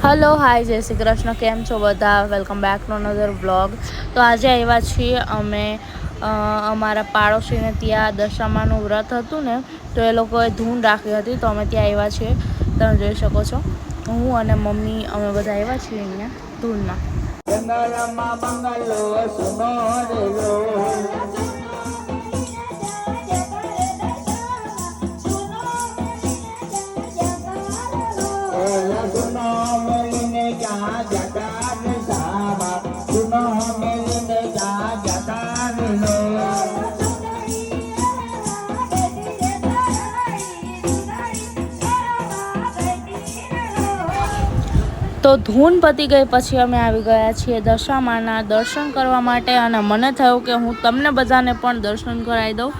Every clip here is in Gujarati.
હલો હાય જય શ્રી કૃષ્ણ, કેમ છો બધા? Welcome back to another vlog. તો આજે આવ્યા છીએ અમે અમારા પાડોશીને ત્યાં દશામાનું વ્રત હતું ને, તો એ લોકોએ ધૂન રાખી હતી, તો અમે ત્યાં આવ્યા છીએ. તમે જોઈ શકો છો, હું અને મમ્મી અમે બધા આવ્યા છીએ અહીંયા ધૂનમાં. તો ધૂન પતી ગઈ પછી અમે આવી ગયા છીએ દશામાના દર્શન કરવા માટે, અને મને થયું કે હું તમને બધાને પણ દર્શન કરાવી દઉં.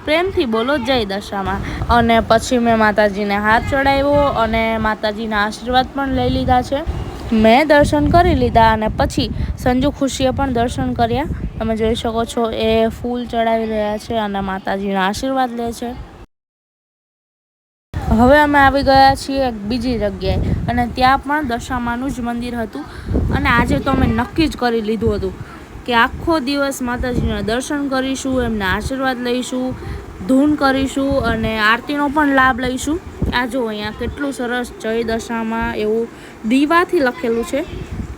પ્રેમથી બોલો જય દશામાં. અને પછી મેં માતાજીને હાથ ચડાવ્યો અને માતાજીના આશીર્વાદ પણ લઈ લીધા છે. મેં દર્શન કરી લીધા અને પછી સંજુ ખુશીએ પણ દર્શન કર્યા. તમે જોઈ શકો છો, એ ફૂલ ચડાવી રહ્યા છે અને માતાજીના આશીર્વાદ લે છે. હવે અમે આવી ગયા છીએ એક બીજી જગ્યાએ, અને ત્યાં પણ દશામાનું જ મંદિર હતું. અને આજે તો અમે નક્કી જ કરી લીધું હતું કે આખો દિવસ માતાજીના દર્શન કરીશું, એમના આશીર્વાદ લઈશું, ધૂન કરીશું અને આરતીનો પણ લાભ લઈશું. આ જો અહીંયા કેટલું સરસ જય દશામાં એવું દીવાથી લખેલું છે.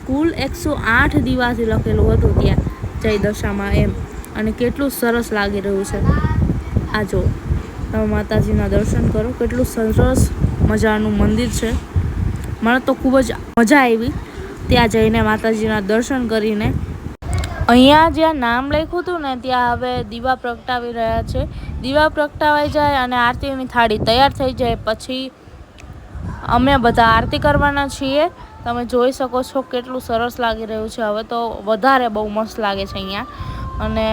કુલ 108 દીવાથી લખેલું હતું ત્યાં જય દશામાં એમ, અને કેટલું સરસ લાગી રહ્યું છે. આ જો તમે માતાજીના દર્શન કરો, કેટલું સરસ મજાનું મંદિર છે. મને તો ખૂબ જ મજા આવી ત્યાં જઈને માતાજીના દર્શન કરીને. અહીંયા જ્યાં નામ લખ્યું હતું ને, ત્યાં હવે દીવા પ્રગટાવી રહ્યા છે. દીવા પ્રગટાવાઈ જાય અને આરતીની થાળી તૈયાર થઈ જાય પછી અમે બધા આરતી કરવાના છીએ. તમે જોઈ શકો છો કેટલું સરસ લાગી રહ્યું છે. હવે તો વધારે બહુ મસ્ત લાગે છે અહીંયા. અને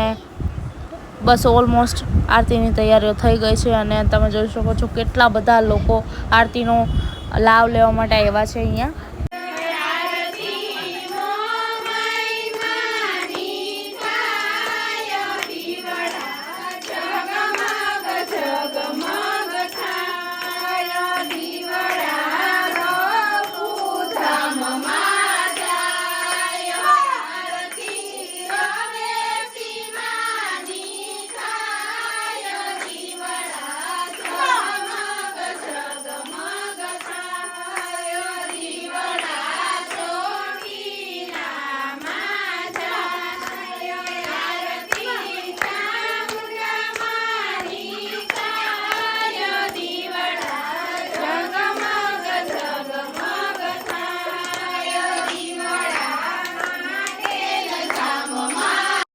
બસ ઓલમોસ્ટ આરતીની તૈયારીઓ થઈ ગઈ છે, અને તમે જોઈ શકો છો કેટલા બધા લોકો આરતીનો લાભ લેવા માટે આવ્યા છે અહીંયા.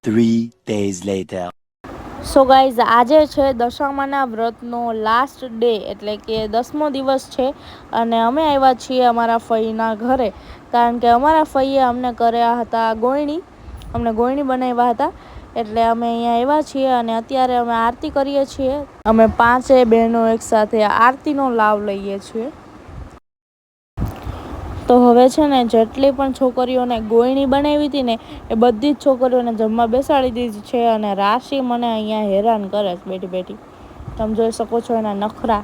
Three days later. So guys, આજે છે દશામાના વ્રતનો લાસ્ટ ડે, એટલે કે 10મો દિવસ છે. અને અમે આવ્યા છીએ અમારા ફઈના ઘરે, કારણ કે અમારા ફઈએ અમને કર્યા હતા ગોયણી, અમને ગોયણી બનાવ્યા હતા. એટલે અમે અહીંયા આવ્યા છીએ અને અત્યારે અમે આરતી કરીએ છીએ. અમે 5 બહેનો એકસાથે આરતીનો લાભ લઈએ છીએ. તો હવે છે ને, જેટલી પણ છોકરીઓને ગોયણી બનાવી હતી ને, એ બધી જ છોકરીઓને જમવા બેસાડી દીધી છે. અને રાશિ મને અહીંયા હેરાન કરે છે બેઠી બેઠી. તમે જોઈ શકો છો એના નખરા,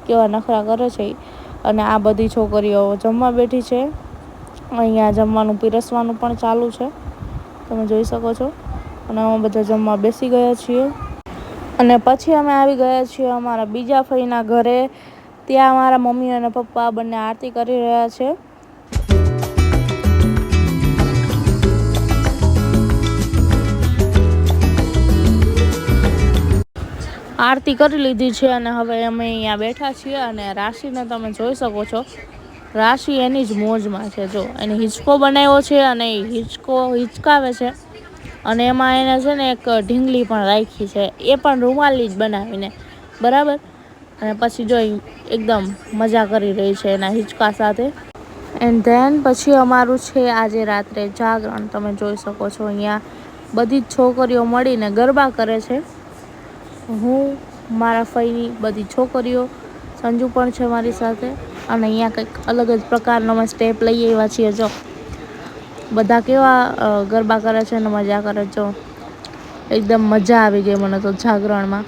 કેવા નખરા કરે છે. અને આ બધી છોકરીઓ જમવા બેઠી છે. અહીંયા જમવાનું પીરસવાનું પણ ચાલુ છે, તમે જોઈ શકો છો. અને અમે બધા જમવા બેસી ગયા છીએ. અને પછી અમે આવી ગયા છીએ અમારા બીજા ફઈના ઘરે. ત્યાં અમારા મમ્મી અને પપ્પા બંને આરતી કરી રહ્યા છે. આરતી કરી લીધી છે અને હવે અમે અહીંયા બેઠા છીએ. અને રાશિને તમે જોઈ શકો છો, રાશિ એની જ મોજમાં છે. જો એને હિંચકો બનાવ્યો છે અને એ હિંચકાવે છે. અને એમાં એને છે ને એક ઢીંગલી પણ રાખી છે, એ પણ રૂમાલી જ બનાવીને, બરાબર. અને પછી જો એકદમ મજા કરી રહી છે એના હિંચકા સાથે. એન્ડ ધેન પછી અમારું છે આજે રાત્રે જાગરણ. તમે જોઈ શકો છો અહીંયા બધી જ છોકરીઓ મળીને ગરબા કરે છે. હું, મારા ફઈની બધી છોકરીઓ, સંજુ પણ છે મારી સાથે. અને અહીંયા કંઈક અલગ જ પ્રકારનો અમે સ્ટેપ લઈ આવ્યા છીએ. જો બધા કેવા ગરબા કરે છે અને મજા કરે. જો એકદમ મજા આવી ગઈ મને તો જાગરણમાં.